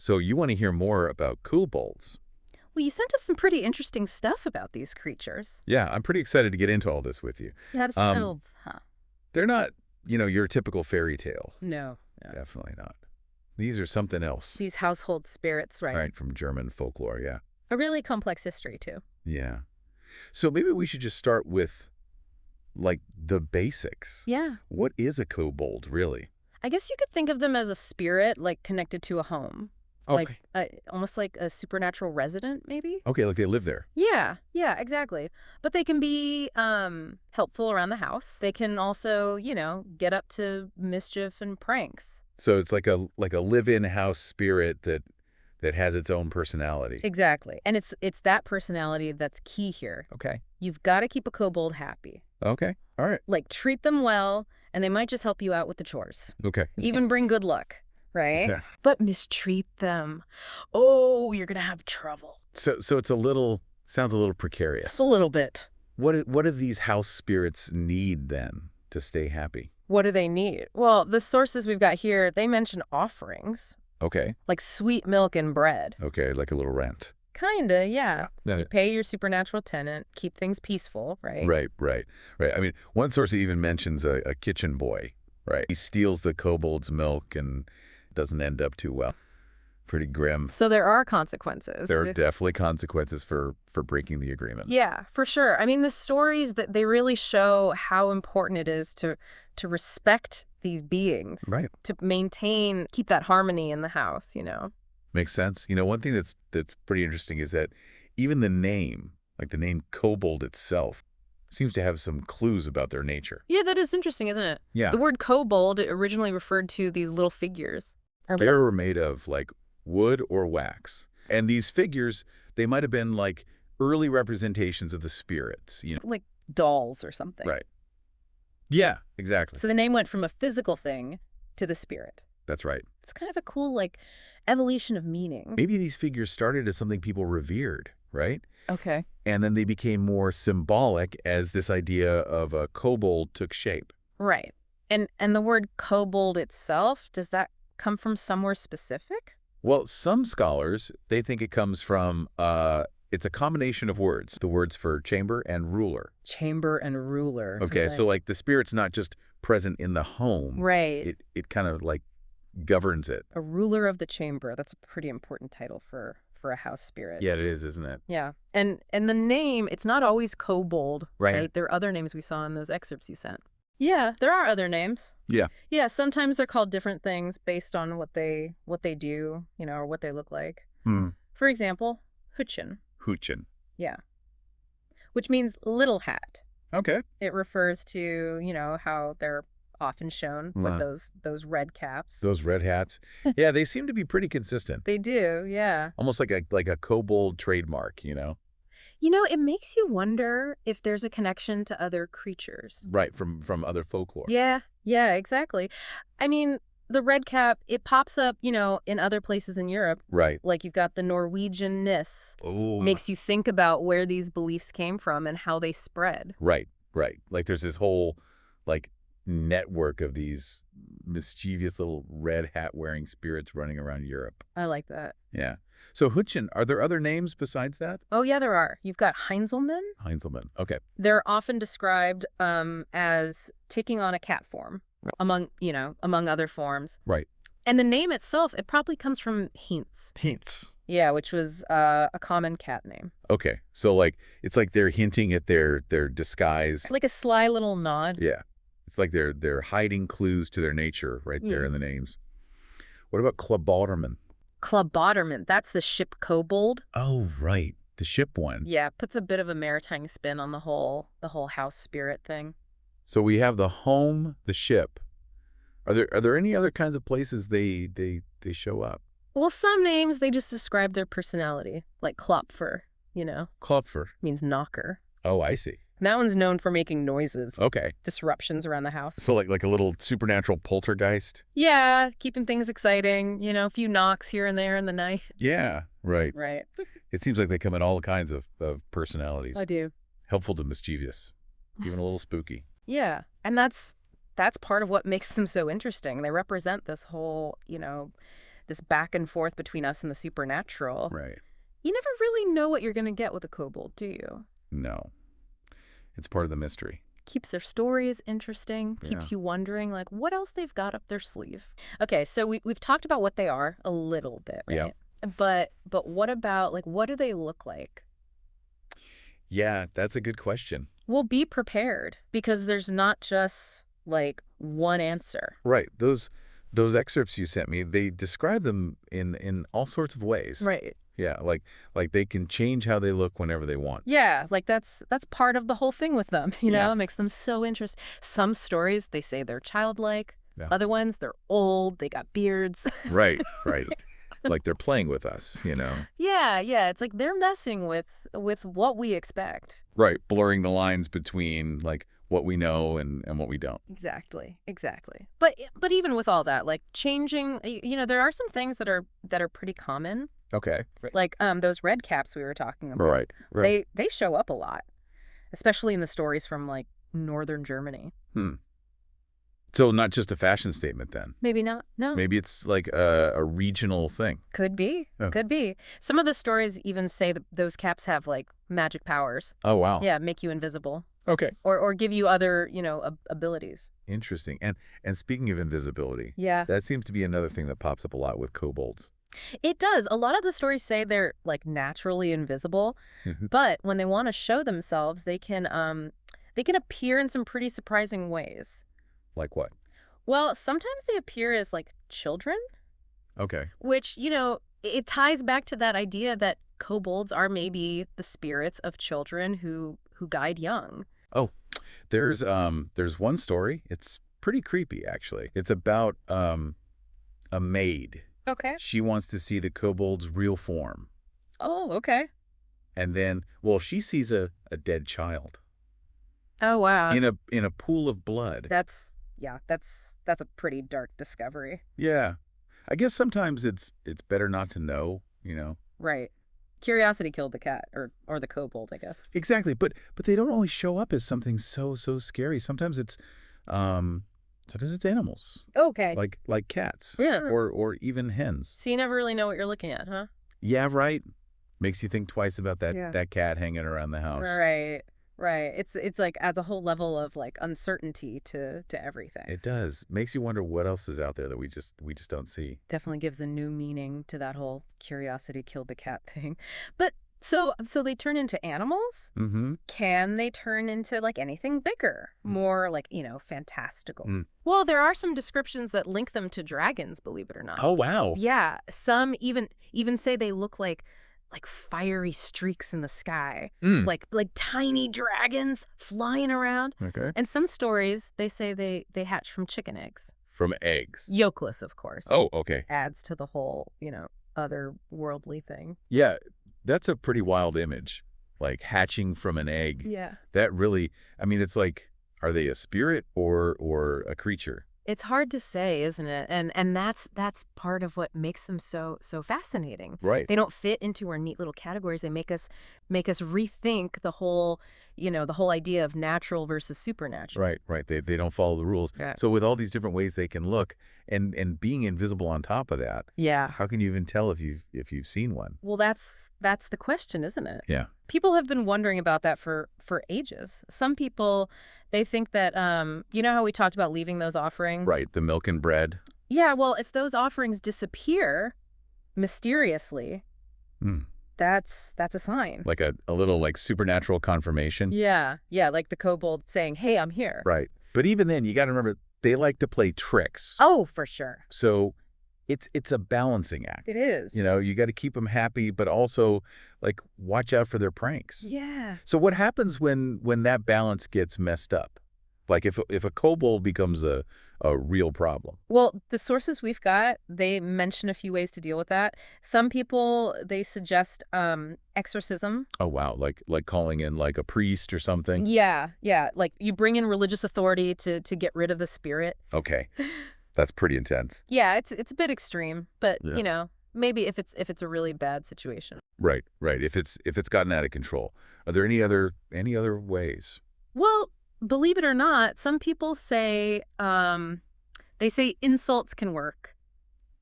So you want to hear more about kobolds? Well, you sent us some pretty interesting stuff about these creatures. Yeah, I'm pretty excited to get into all this with you. Yeah, it's Um, elves, huh? they're not, your typical fairy tale. No. Definitely not. These are something else. These household spirits, right? Right, from German folklore, yeah. A really complex history, too. Yeah. So maybe we should just start with, like, the basics. Yeah. What is a kobold, really? I guess you could think of them as a spirit, like, connected to a home. Okay. Almost like a supernatural resident, maybe? Okay, like they live there. Yeah, exactly. But they can be helpful around the house. They can also, get up to mischief and pranks. So it's like a live-in house spirit that has its own personality. Exactly. And it's that personality that's key here. Okay. You've got to keep a kobold happy. Okay. All right. Like, treat them well, and they might just help you out with the chores. Okay. Even bring good luck, right? Yeah. But mistreat them. Oh, you're going to have trouble. So it's sounds a little precarious. Just a little bit. What do these house spirits need then to stay happy? What do they need? Well, the sources we've got here, they mention offerings, Okay. like sweet milk and bread. Okay, like a little rent. Kinda, yeah. Yeah. You pay your supernatural tenant, keep things peaceful, right? Right. I mean, one source even mentions a kitchen boy, right? He steals the kobold's milk and doesn't end up too well. Pretty grim. So there are consequences. There are definitely consequences for breaking the agreement. Yeah, for sure. I mean, the stories that they really show how important it is to respect these beings. Right. To keep that harmony in the house, Makes sense. One thing that's pretty interesting is that even the name, like the name kobold itself, seems to have some clues about their nature. Yeah, that is interesting, isn't it? Yeah. The word kobold originally referred to these little figures. They were made of, like, wood or wax. And these figures, they might have been, like, early representations of the spirits, Like dolls or something. Right. Yeah, exactly. So the name went from a physical thing to the spirit. That's right. It's kind of a cool, like, evolution of meaning. Maybe these figures started as something people revered, right? Okay. And then they became more symbolic as this idea of a kobold took shape. Right. And the word kobold itself, does that come from somewhere specific? Well, some scholars, they think it comes from, it's a combination of words, the words for chamber and ruler. Chamber and ruler. Okay, so like the spirit's not just present in the home. Right. It kind of like governs it. A ruler of the chamber. That's a pretty important title for a house spirit. Yeah, it is, isn't it? Yeah. And the name, it's not always kobold. Right. There are other names we saw in those excerpts you sent. Yeah, there are other names. Yeah. Yeah, sometimes they're called different things based on what they do, or what they look like. For example, Hutchen. Hutchen. Yeah. Which means little hat. Okay. It refers to, how they're often shown with those red caps. Those red hats. Yeah, they seem to be pretty consistent. They do, yeah. Almost like a kobold trademark, It makes you wonder if there's a connection to other creatures. Right, from other folklore. Yeah, exactly. I mean, the red cap, it pops up, in other places in Europe. Right. Like you've got the Norwegian Nis. Oh. Makes you think about where these beliefs came from and how they spread. Right. Like there's this whole, like, network of these mischievous little red hat wearing spirits running around Europe. I like that. Yeah. So Hutchen, are there other names besides that? Oh, yeah, there are. You've got Heinzelmann. Heinzelmann. Okay. They're often described as taking on a cat form among other forms. Right. And the name itself, it probably comes from Hintz. Hintz. Yeah, which was a common cat name. Okay. So like it's like they're hinting at their disguise. Like a sly little nod. Yeah. It's like they're hiding clues to their nature right there in the names. What about Klaboterman? Klaboterman, that's the ship kobold. Oh, right. The ship one. Yeah, puts a bit of a maritime spin on the whole house spirit thing. So we have the home, the ship. Are there any other kinds of places they show up? Well, some names, they just describe their personality, like Klopfer, Klopfer. Means knocker. Oh, I see. That one's known for making noises. Okay. Disruptions around the house. So like a little supernatural poltergeist? Yeah, keeping things exciting, a few knocks here and there in the night. Yeah, right. Right. It seems like they come in all kinds of personalities. I do. Helpful to mischievous, even a little spooky. Yeah, and that's part of what makes them so interesting. They represent this whole, this back and forth between us and the supernatural. Right. You never really know what you're going to get with a kobold, do you? No. It's part of the mystery. Keeps their stories interesting, Yeah. keeps you wondering, like, what else they've got up their sleeve. Okay, so we've talked about what they are a little bit, right? Yep. But what about, like, what do they look like? Yeah, that's a good question. Well, be prepared, because there's not just, like, one answer. Right. Those excerpts you sent me, they describe them in all sorts of ways. Right. Yeah, like they can change how they look whenever they want. Yeah, like that's part of the whole thing with them, you know? Yeah. It makes them so interesting. Some stories, they say they're childlike. Yeah. Other ones, they're old, they got beards. Right, right. Like they're playing with us, you know. Yeah, it's like they're messing with what we expect. Right, blurring the lines between like what we know and what we don't. Exactly. But even with all that, like changing, there are some things that are pretty common. Okay. Right. Like those red caps we were talking about. Right. They show up a lot, especially in the stories from like northern Germany. So not just a fashion statement then. Maybe not. No. Maybe it's like a regional thing. Could be. Oh. Could be. Some of the stories even say that those caps have like magic powers. Oh wow. Yeah, make you invisible. Okay. Or give you other, abilities. Interesting. And speaking of invisibility, Yeah. that seems to be another thing that pops up a lot with kobolds. It does. A lot of the stories say they're like naturally invisible, but when they want to show themselves, they can appear in some pretty surprising ways. Like what? Well, sometimes they appear as like children, Okay. which, it ties back to that idea that kobolds are maybe the spirits of children who died young. Oh, there's one story. It's pretty creepy actually. It's about a maid. Okay. She wants to see the kobold's real form. Oh, okay. And then, well, she sees a dead child Oh, wow. in a pool of blood. That's a pretty dark discovery. Yeah. I guess sometimes it's better not to know, you know. Right. Curiosity killed the cat, or the kobold, I guess. Exactly, but they don't always show up as something so scary. Sometimes it's animals. Okay. Like cats. Yeah. Or even hens. So you never really know what you're looking at, huh? Yeah, right. Makes you think twice about that Yeah. that cat hanging around the house. Right. It's like adds a whole level of like uncertainty to everything. It does. Makes you wonder what else is out there that we just don't see. Definitely gives a new meaning to that whole curiosity killed the cat thing. But so they turn into animals? Mm-hmm. Can they turn into like anything bigger? More like, fantastical? Mm. Well, there are some descriptions that link them to dragons, believe it or not. Oh wow. Yeah, some even say they look like fiery streaks in the sky, Mm. like tiny dragons flying around. Okay. And some stories they say they hatch from chicken eggs, From eggs. yolkless, of course. Oh, okay. Adds to the whole otherworldly thing. Yeah, that's a pretty wild image. Like hatching from an egg. Yeah, That really, I mean, it's like, are they a spirit or a creature? it's hard to say, isn't it? And that's part of what makes them so fascinating. Right. They don't fit into our neat little categories. They make us rethink the whole idea of natural versus supernatural. Right. They don't follow the rules. Yeah. So with all these different ways they can look and being invisible on top of that, Yeah. how can you even tell if you've seen one? Well, that's the question, isn't it? Yeah. People have been wondering about that for ages. Some people, they think that, you know how we talked about leaving those offerings? Right. The milk and bread. Yeah, well, if those offerings disappear mysteriously, that's a sign. Like a little like supernatural confirmation. Yeah, like the kobold saying, hey, I'm here. Right. But even then, you got to remember, they like to play tricks. Oh, for sure. So it's a balancing act. It is. You know, you got to keep them happy, but also like watch out for their pranks. Yeah. So what happens when that balance gets messed up? Like if a kobold becomes a real problem. Well, the sources we've got, they mention a few ways to deal with that. Some people, they suggest exorcism. Oh wow, like calling in like a priest or something. Yeah, like you bring in religious authority to get rid of the spirit. Okay. That's pretty intense. Yeah, it's a bit extreme, but Yeah. Maybe if it's a really bad situation. Right. If it's gotten out of control. Are there any other ways? Well, believe it or not, some people say they say insults can work.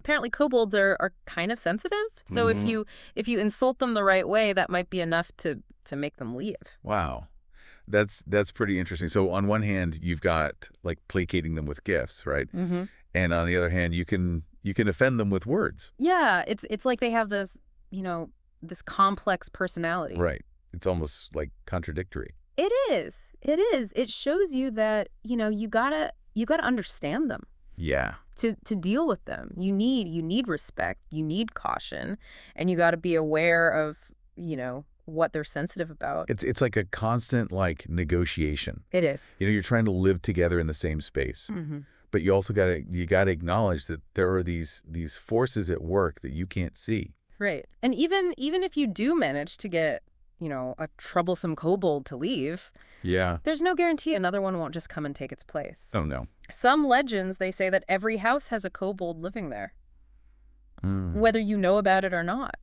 Apparently kobolds are kind of sensitive. So if you insult them the right way, that might be enough to make them leave. Wow. That's pretty interesting. So on one hand, you've got like placating them with gifts, right? Mm-hmm. And on the other hand, you can offend them with words. Yeah, it's like they have this, this complex personality. Right. It's almost like contradictory. It is. It is. It shows you that, you gotta understand them Yeah. to deal with them. You need respect, you need caution, and you gotta be aware of, what they're sensitive about. It's like a constant like negotiation. It is. You're trying to live together in the same space. Mm-hmm. But you also gotta acknowledge that there are these forces at work that you can't see. Right. And even if you do manage to get, a troublesome kobold to leave, Yeah. there's no guarantee another one won't just come and take its place. Oh no. Some legends, they say that every house has a kobold living there, Mm. whether you know about it or not.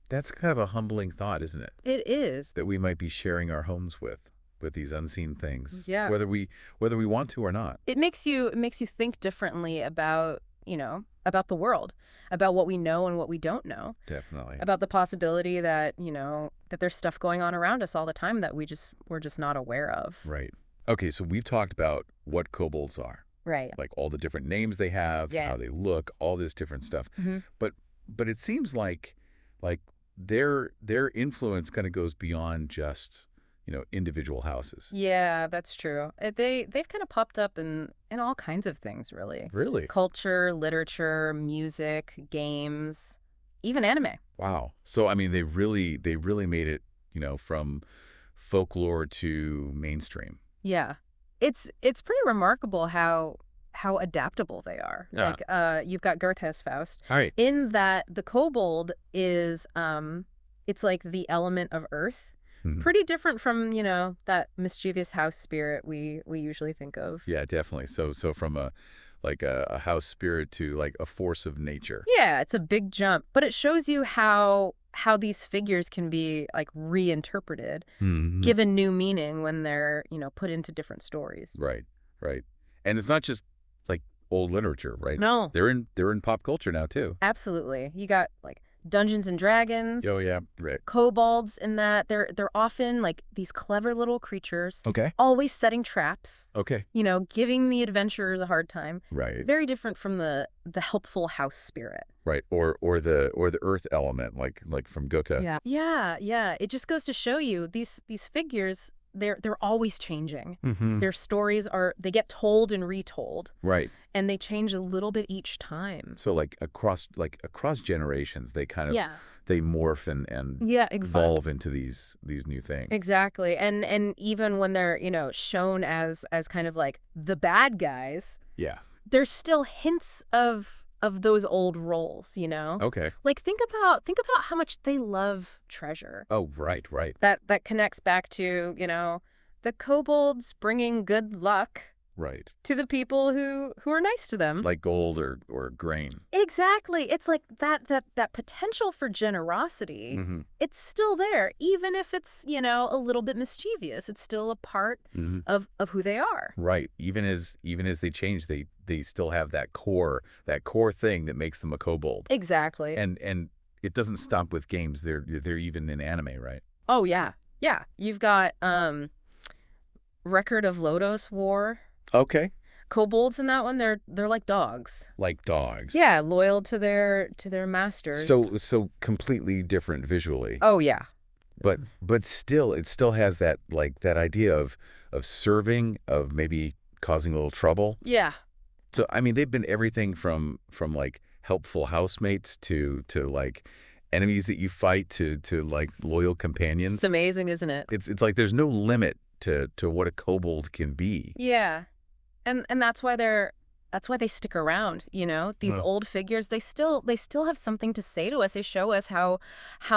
That's kind of a humbling thought, isn't it? It is. That we might be sharing our homes with these unseen things. Yeah. Whether we want to or not. It makes you think differently about, about the world, about what we know and what we don't know, Definitely. about the possibility that, that there's stuff going on around us all the time that we're just not aware of. Right. Okay, so we've talked about what kobolds are. Right. Like all the different names they have, Yeah. how they look, all this different stuff. Mm-hmm. But it seems like their influence kind of goes beyond just, individual houses. Yeah, that's true. They've kind of popped up in all kinds of things, really. Really? Culture, literature, music, games, even anime. Wow. So I mean they really made it, from folklore to mainstream. Yeah. It's pretty remarkable how adaptable they are. Yeah. Like you've got Goethe's Faust. All right. In that the kobold is it's like the element of earth. Mhm. Pretty different from, that mischievous house spirit we usually think of. Yeah, definitely. So from a house spirit to like a force of nature. Yeah, it's a big jump, but it shows you how these figures can be like reinterpreted, Mhm. given new meaning when they're, put into different stories. Right. Right. And it's not just like old literature, right? No, They're in pop culture now too. absolutely. You got like Dungeons and Dragons, Oh yeah. Right. kobolds in that they're often like these clever little creatures, Okay. always setting traps, Okay. giving the adventurers a hard time. Right. Very different from the helpful house spirit. Right. Or the earth element, like from Goethe. Yeah. It just goes to show you these figures, they're always changing. Mm-hmm. Their stories they get told and retold, Right. and they change a little bit each time. So across generations, they kind of they morph and Yeah, evolve into these new things. exactly. And even when they're, shown as kind of like the bad guys, Yeah. there's still hints of those old roles, Okay. Like think about how much they love treasure. Oh, right. That connects back to, the kobolds bringing good luck Right. to the people who are nice to them. Like gold or grain. Exactly. It's like that potential for generosity. Mm-hmm. It's still there, even if it's, a little bit mischievous. It's still a part Mm-hmm. of who they are. Right. Even as they change, they still have that core thing that makes them a kobold. Exactly. And it doesn't stop with games. They're even in anime, right? Oh yeah. Yeah. You've got Record of Lodos War. Okay. Kobolds in that one, they're like dogs. Like dogs. Yeah, loyal to their masters. So completely different visually. Oh yeah. But still, it still has that that idea of serving, of maybe causing a little trouble. Yeah. So I mean, they've been everything from like helpful housemates to like enemies that you fight to like loyal companions. It's amazing, isn't it? It's like there's no limit to what a kobold can be. Yeah. And that's why they stick around, These old figures, they still have something to say to us. They show us how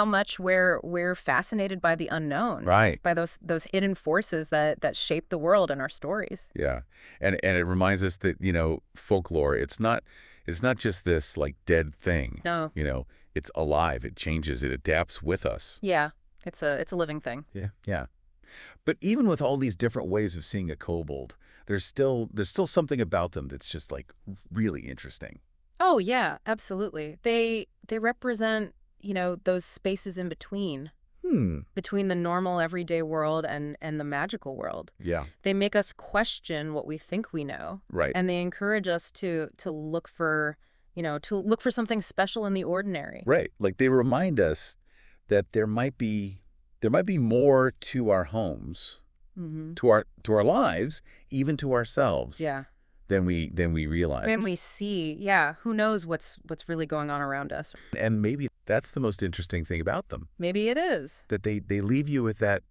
much we're fascinated by the unknown. Right. By those hidden forces that shape the world and our stories. Yeah. And it reminds us that, folklore, it's not just this like dead thing. No. It's alive, it changes, it adapts with us. Yeah. It's a living thing. Yeah. Yeah. But even with all these different ways of seeing a kobold, there's still something about them that's just like really interesting. Oh, yeah, absolutely. They represent, those spaces in Hmm. between the normal everyday world and the magical world. Yeah. They make us question what we think we know, Right. and they encourage us to look for, to look for something special in the ordinary. Right. Like they remind us that there might be more to our homes, Hmm. to our lives, even to ourselves Yeah. than we realize. And we see, yeah, who knows what's really going on around us. And maybe that's the most interesting thing about them, Maybe it is. that they leave you with that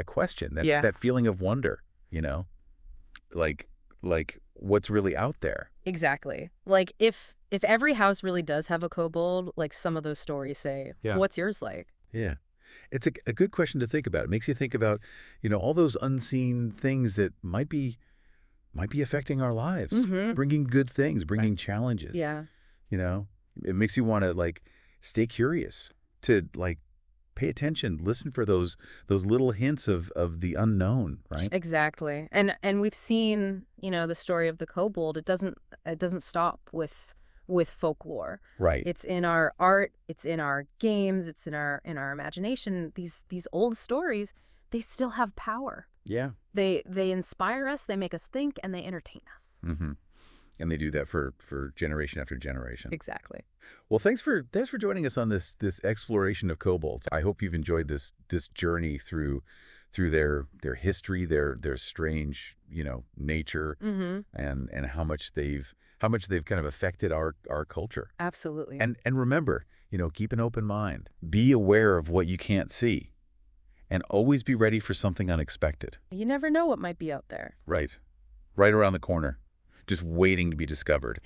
question, that Yeah. that feeling of wonder, you know? Like like what's really out there. Exactly. Like if every house really does have a kobold, like some of those stories say, Yeah. what's yours like? Yeah. It's a good question to think about. It makes you think about, all those unseen things that might be affecting our lives, Mm-hmm. bringing good things, Right. bringing challenges, Yeah. you know? It makes you want to like stay curious, to like pay attention, listen for those little hints of the unknown, right? Exactly. And we've seen, the story of the kobold. It doesn't stop with folklore. Right. It's in our art, it's in our games, it's in our imagination. These old stories, they still have power. Yeah. They inspire us, they make us think, and they entertain us. Hmm. And they do that for generation after generation. Exactly. Well, thanks for joining us on this exploration of kobolds. I hope you've enjoyed this journey through their history, their strange, nature, Mm-hmm. and how much they've kind of affected our culture. Absolutely. And remember, keep an open mind. Be aware of what you can't see, and always be ready for something unexpected. You never know what might be out there. Right. Right around the corner, just waiting to be discovered.